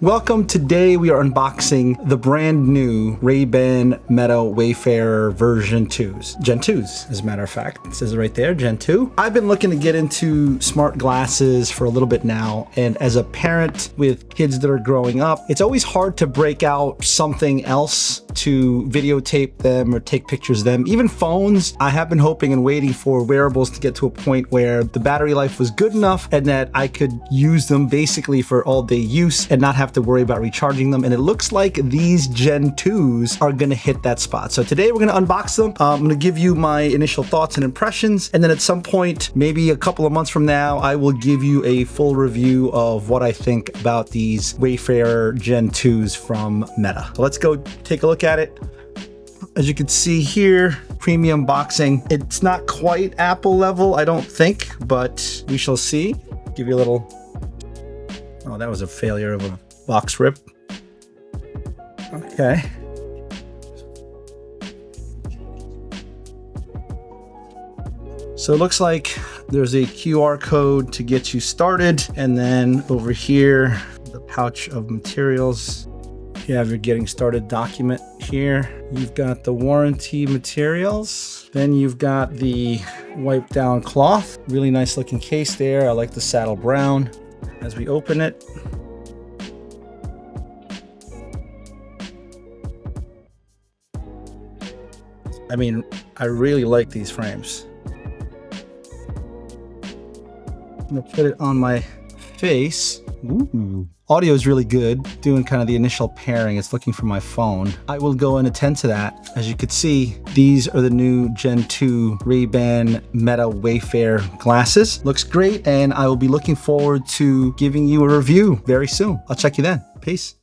Welcome. Today we are unboxing the brand new Ray-Ban Meta Wayfarer version 2s. Gen 2s, as a matter of fact. It says it right there, Gen 2. I've been looking to get into smart glasses for a little bit now, and as a parent with kids that are growing up, it's always hard to break out something else to videotape them or take pictures of them. Even phones, I have been hoping and waiting for wearables to get to a point where the battery life was good enough and that I could use them basically for all day use and not have to worry about recharging them. And it looks like these Gen 2s are gonna hit that spot. So today we're gonna unbox them. I'm gonna give you my initial thoughts and impressions. And then at some point, maybe a couple of months from now, I will give you a full review of what I think about these Wayfarer Gen 2s from Meta. So let's go take a look at it. As you can see here, premium boxing. It's not quite Apple level, I don't think, but we shall see. Give you a little, oh, that was a failure of a box rip. Okay. So it looks like there's a QR code to get you started. And then over here, the pouch of materials. You have your getting started document here. You've got the warranty materials. Then you've got the wipe down cloth. Really nice looking case there. I like the saddle brown. As we open it, I mean, I really like these frames. I'm gonna put it on my face. Ooh. Audio is really good. Doing kind of the initial pairing. It's looking for my phone. I will go and attend to that. As you can see, these are the new Gen 2 Ray-Ban Meta Wayfarer glasses. Looks great, and I will be looking forward to giving you a review very soon. I'll check you then. Peace.